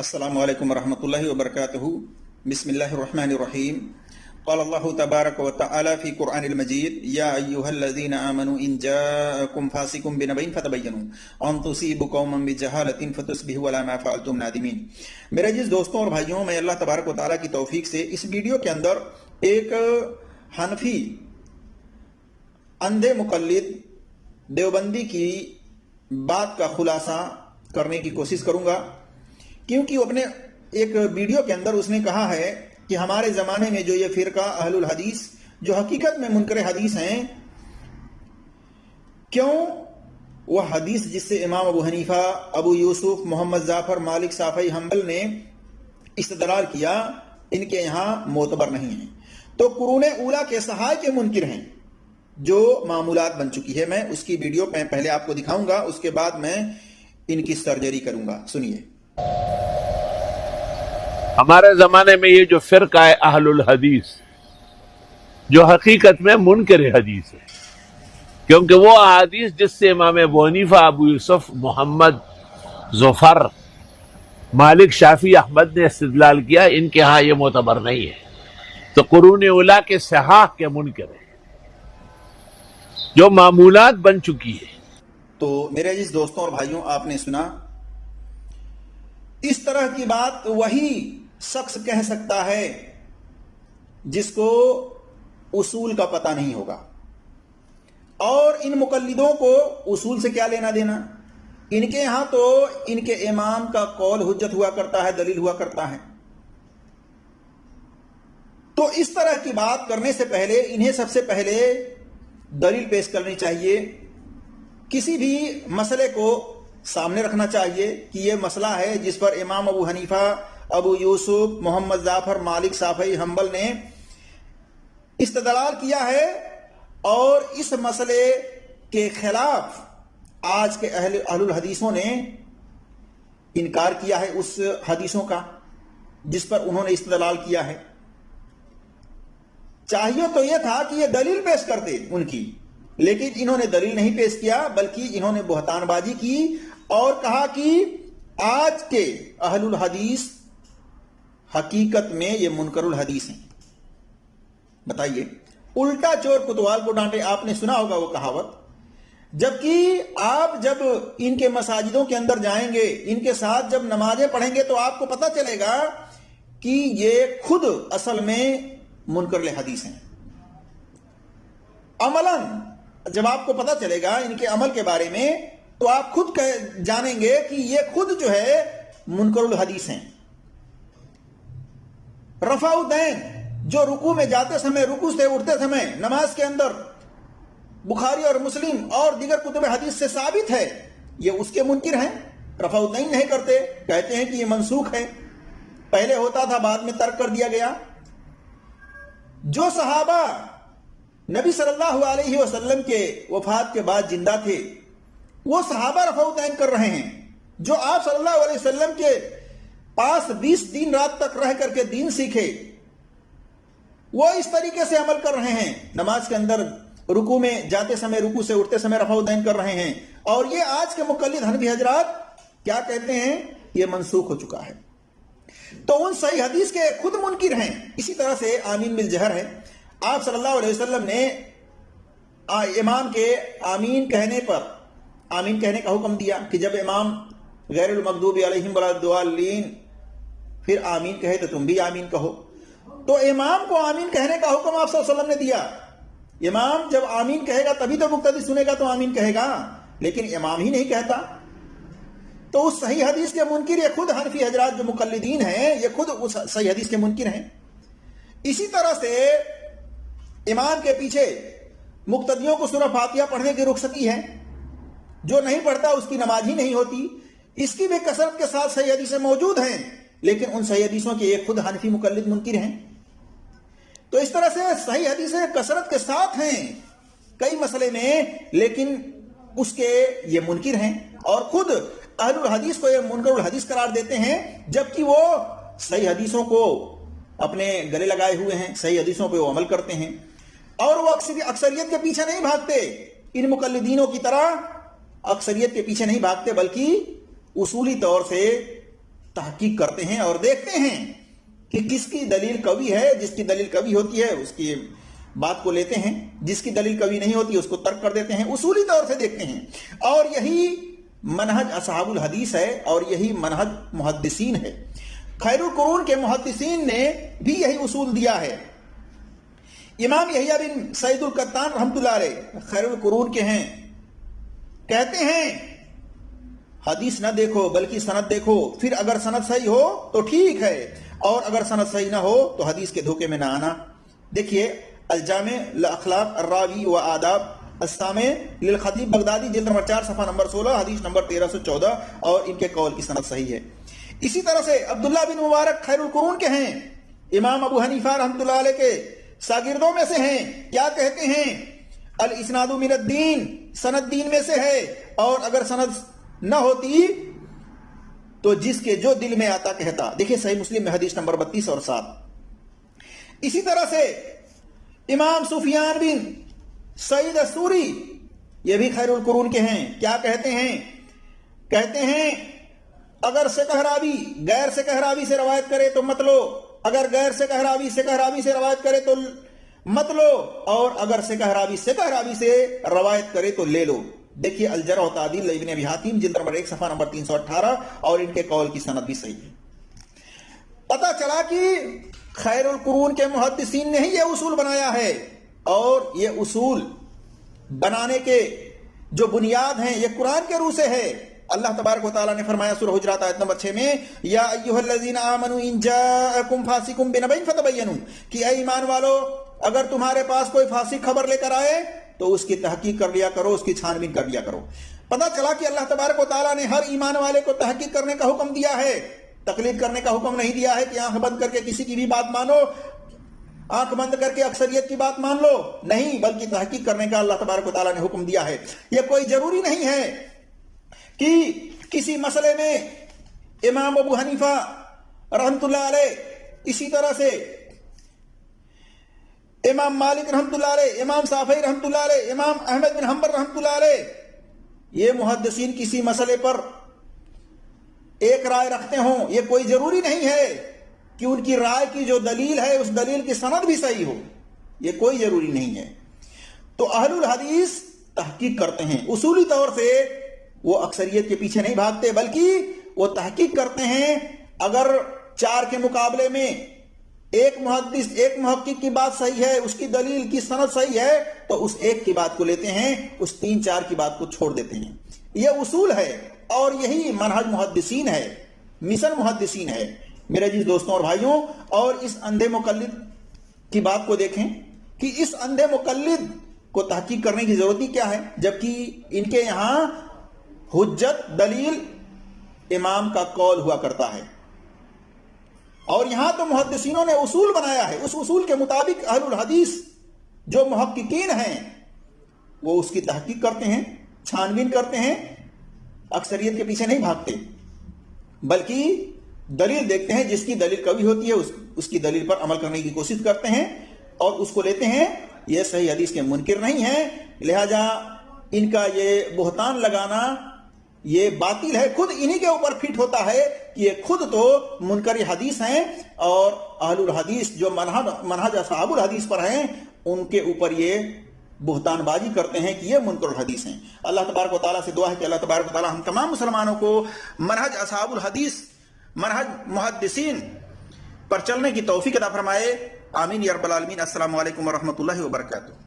السلام علیکم ورحمۃ اللہ وبرکاتہ۔ بسم اللہ الرحمن الرحیم۔ قال اللہ تبارک وتعالی فی قرآن المجید یا ایہا الذین آمنوا ان جاءکم فاسق بنبأ فتبینوا ان تصیبوا قوما بجہالۃ فتصبحوا علی ما فعلتم نادمین۔ میرے عزیز دوستوں اور بھائیوں، میں اللہ تبارک و تعالیٰ کی توفیق سے اس ویڈیو کے اندر ایک حنفی اندھے مقلد دیوبندی کی بات کا خلاصہ کرنے کی کوشش کروں گا، کیونکہ وہ اپنے ایک ویڈیو کے اندر اس نے کہا ہے کہ ہمارے زمانے میں جو یہ فرقہ اہل الحدیث جو حقیقت میں منکر حدیث ہیں، کیوں وہ حدیث جس سے امام ابو حنیفہ، ابو یوسف، محمد ظفر، مالک، شافعی، حنبل نے استدلال کیا، ان کے یہاں معتبر نہیں ہیں، تو قرون اولیٰ کے صحابہ کے منکر ہیں جو معمولات بن چکی ہے۔ میں اس کی ویڈیو میں پہلے آپ کو دکھاؤں گا، اس کے بعد میں ان کی سرجری کروں گا، سنیے۔ ہمارے زمانے میں یہ جو فرقہ ہے اہل الحدیث جو حقیقت میں منکر حدیث ہے، کیونکہ وہ احادیث جس سے امام ابو حنیفہ، ابو یوسف، محمد ظفر، مالک، شافعی، احمد نے استدلال کیا، ان کے ہاں یہ معتبر نہیں ہے، تو قرون اولیٰ کے صحاح کے منکر ہیں جو معمولات بن چکی ہے۔ تو میرے عزیز دوستوں اور بھائیوں، آپ نے سنا، اس طرح کی بات وہی شخص کہہ سکتا ہے جس کو اصول کا پتہ نہیں ہوگا، اور ان مقلدوں کو اصول سے کیا لینا دینا؟ ان کے ہاں تو ان کے امام کا قول حجت ہوا کرتا ہے، دلیل ہوا کرتا ہے۔ تو اس طرح کی بات کرنے سے پہلے انہیں سب سے پہلے دلیل پیش کرنی چاہیے، کسی بھی مسئلے کو سامنے رکھنا چاہیے کہ یہ مسئلہ ہے جس پر امام ابو حنیفہ، ابو یوسف، محمد ظفر، مالک، شافعی، حنبل نے استدلال کیا ہے، اور اس مسئلے کے خلاف آج کے اہل الحدیثوں نے انکار کیا ہے اس حدیثوں کا جس پر انہوں نے استدلال کیا ہے۔ چاہیے تو یہ تھا کہ یہ دلیل پیش کرتے ان کی، لیکن انہوں نے دلیل نہیں پیش کیا، بلکہ انہوں نے بہتان بازی کی اور کہا کہ آج کے اہل الحدیث حقیقت میں یہ منکر الحدیث ہیں۔ بتائیے، الٹا چور کوتوال کو ڈانٹے، آپ نے سنا ہوگا وہ کہاوت، جبکہ آپ جب ان کے مساجدوں کے اندر جائیں گے، ان کے ساتھ جب نمازیں پڑھیں گے، تو آپ کو پتہ چلے گا کہ یہ خود اصل میں منکر الحدیث ہیں۔ عملاً جب آپ کو پتہ چلے گا ان کے عمل کے بارے میں، تو آپ خود جانیں گے کہ یہ خود جو ہے منکر الحدیث ہیں۔ رفع الدین، جو رکوع میں جاتے سمے، رکوع سے اٹھتے سمے، نماز کے اندر بخاری اور مسلم اور دیگر کتب حدیث سے ثابت ہے، یہ اس کے منکر ہیں۔ رفع الدین نہیں کرتے، کہتے ہیں کہ یہ منسوخ ہے، پہلے ہوتا تھا بعد میں ترک کر دیا گیا۔ جو صحابہ نبی صلی اللہ علیہ وسلم کے وفات کے بعد زندہ تھے، وہ صحابہ رفع الدین کر رہے ہیں۔ جو آپ صلی اللہ علیہ وسلم کے پاس 20 دن رات تک رہ کر کے دین سیکھے، وہ اس طریقے سے عمل کر رہے ہیں، نماز کے اندر رکوع میں جاتے سمے، رکوع سے اٹھتے سمے رفع الدین کر رہے ہیں، اور یہ آج کے مقلد حنفی حضرات کیا کہتے ہیں؟ یہ منسوخ ہو چکا ہے، تو ان صحیح حدیث کے خود منکر ہیں۔ اسی طرح سے آمین بالجہر ہے، آپ صلی اللہ علیہ وسلم نے امام کے آمین کہنے پر آمین کہنے کا حکم دیا کہ جب امام غیر المغضوب علیہم ولا الضالین پھر آمین کہے تو تم بھی آمین کہو، تو امام کو آمین کہنے کا حکم آپ صلی اللہ علیہ وسلم نے دیا۔ امام جب آمین کہے گا تبھی تو مقتدی سنے گا، تو آمین کہے گا، لیکن امام ہی نہیں کہتا، تو اس صحیح حدیث کے منکر یہ خود حنفی حضرات جو مقلدین ہیں، یہ خود اس صحیح حدیث کے منکر ہیں۔ اسی طرح سے امام کے پیچھے مقتدیوں کو سورہ فاتحہ پڑھنے کی رخصتی ہے، جو نہیں پڑھتا اس کی نماز ہی نہیں ہوتی، اس کی بھی کثرت کے ساتھ صحیح حدیثیں موجود ہیں، لیکن ان صحیح حدیثوں کے ایک خود حنفی مقلد منکر ہیں۔ تو اس طرح سے صحیح حدیثیں کثرت کے ساتھ ہیں کئی مسئلے میں، لیکن اس کے یہ منکر ہیں، اور خود اہل الحدیث کو یہ منکر الحدیث قرار دیتے ہیں، جبکہ وہ صحیح حدیثوں کو اپنے گلے لگائے ہوئے ہیں، صحیح حدیثوں پہ وہ عمل کرتے ہیں، اور وہ اکثریت کے پیچھے نہیں بھاگتے، ان مقلدینوں کی طرح اکثریت کے پیچھے نہیں بھاگتے، بلکہ اصولی طور سے تحقیق کرتے ہیں اور دیکھتے ہیں کہ کس کی دلیل قوی ہے. جس کی دلیل قوی ہوتی ہے اس کی بات کو لیتے ہیں, جس کی دلیل قوی نہیں ہوتی اس کو ترک کر دیتے ہیں. اصولی طور سے دیکھتے ہیں, اور یہی منہج اصحاب الحدیث ہے اور یہی منہج محدثین ہے. خیر القرون کے محدثین نے بھی یہی اصول دیا ہے. امام یحییٰ بن سعید القطان رحمۃ اللہ علیہ خیر القرون کے ہیں, کہتے ہیں حدیث نہ دیکھو بلکہ سند دیکھو, پھر اگر سند صحیح ہو تو ٹھیک ہے, اور اگر سند صحیح نہ ہو تو حدیث کے دھوکے میں نہ آنا. دیکھیے الجامع لاخلاق الراوی و آداب السامع للخطیب بغدادی جلد نمبر 4 صفحہ نمبر 16 حدیث نمبر 1314, اور ان کے قول کی سند صحیح ہے. اسی طرح سے عبداللہ بن مبارک خیر القرون کے ہیں, امام ابو حنیفہ رحمۃ اللہ علیہ کے شاگردوں میں سے ہیں. کیا کہتے ہیں؟ الاسناد من الدین, سند دین میں سے ہے, اور اگر سند نہ ہوتی تو جس کے جو دل میں آتا کہتا. دیکھیں صحیح مسلم میں حدیث نمبر 32 اور 7. اسی طرح سے امام سفیان بن سعید الثوری, یہ بھی خیر القرون کے ہیں. کیا کہتے ہیں؟ کہتے ہیں اگر سکہ راوی غیر سکہ راوی سے روایت کرے تو مت لو, اگر غیر سکہ راوی سے روایت کرے تو مت لو, اور اگر سکہ راوی سے روایت کرے تو لے لو. دیکھیے الجرح و تعدیل ابن ابی حاتم جلد نمبر 1 صفحہ نمبر 318, اور ان کے قول کی سند بھی صحیح ہے. پتہ چلا کہ خیر القرون کے محدثین نے ہی یہ اصول بنایا ہے, اور یہ اصول بنانے کے جو بنیاد ہیں یہ قرآن کے روح سے ہے. اللہ تبارک و تعالیٰ نے فرمایا سورہ حجرات آیت نمبر 6 میں, یا ایھا الذین آمنوا ان جاءکم فاسق بنبأ فتبینوا, کہ اے ایمان والو اگر تمہارے پاس کوئی فاسق خبر لے کر آئے تو اس کی تحقیق کر لیا کرو, اس کی چھان بین کر لیا کرو. پتہ چلا کہ اللہ تبارک و تعالیٰ نے ہر ایمان والے کو تحقیق کرنے کا حکم دیا ہے, تقلید کرنے کا حکم نہیں دیا ہے کہ آنکھ بند کر کے کسی کی بھی بات مانو, آنکھ بند کر کے اکثریت کی بات مان لو, نہیں, بلکہ تحقیق کرنے کا اللہ تبارک و تعالیٰ نے حکم دیا ہے. یہ کوئی ضروری نہیں ہے کہ کسی مسئلے میں امام ابو حنیفہ رحمۃ اللہ علیہ, اسی طرح سے امام مالک رحمۃ اللہ علیہ, امام شافعی رحمۃ اللہ علیہ, امام احمد بن حنبل رحمۃ اللہ علیہ, یہ محدثین کسی مسئلے پر ایک رائے رکھتے ہوں. یہ کوئی ضروری نہیں ہے کہ ان کی رائے کی جو دلیل ہے اس دلیل کی سند بھی صحیح ہو, یہ کوئی ضروری نہیں ہے. تو اہل الحدیث تحقیق کرتے ہیں. اصولی طور سے وہ اکثریت کے پیچھے نہیں بھاگتے, بلکہ وہ تحقیق کرتے ہیں. اگر 4 کے مقابلے میں ایک محدث ایک محقق کی بات صحیح ہے, اس کی دلیل کی سند صحیح ہے, تو اس ایک کی بات کو لیتے ہیں, اس 3-4 کی بات کو چھوڑ دیتے ہیں. یہ اصول ہے, اور یہی منہج محدثین ہے, مشن محدثین ہے. میرے عزیز دوستوں اور بھائیوں, اور اس اندھے مقلد کی بات کو دیکھیں کہ اس اندھے مقلد کو تحقیق کرنے کی ضرورت کیا ہے, جبکہ ان کے یہاں حجت دلیل امام کا قول ہوا کرتا ہے. اور یہاں تو محدثینوں نے اصول بنایا ہے, اس اصول کے مطابق اہل الحدیث جو محققین ہیں وہ اس کی تحقیق کرتے ہیں, چھان بین کرتے ہیں, اکثریت کے پیچھے نہیں بھاگتے, بلکہ دلیل دیکھتے ہیں. جس کی دلیل قوی ہوتی ہے اس کی دلیل پر عمل کرنے کی کوشش کرتے ہیں اور اس کو لیتے ہیں. یہ صحیح حدیث کے منکر نہیں ہیں, لہذا ان کا یہ بہتان لگانا یہ باطل ہے. خود انہی کے اوپر فٹ ہوتا ہے کہ یہ خود تو منکر حدیث ہیں, اور اہل الحدیث جو منہج اصحاب الحدیث پر ہیں ان کے اوپر یہ بہتان بازی کرتے ہیں کہ یہ منکر الحدیث ہیں. اللہ تبارک و تعالیٰ سے دعا ہے کہ اللہ تبارک و تعالیٰ ہم تمام مسلمانوں کو منہج اصحاب الحدیث, منہج محدثین پر چلنے کی توفیق عطا فرمائے. آمین یا رب العالمین. السلام علیکم ورحمۃ اللہ وبرکاتہ.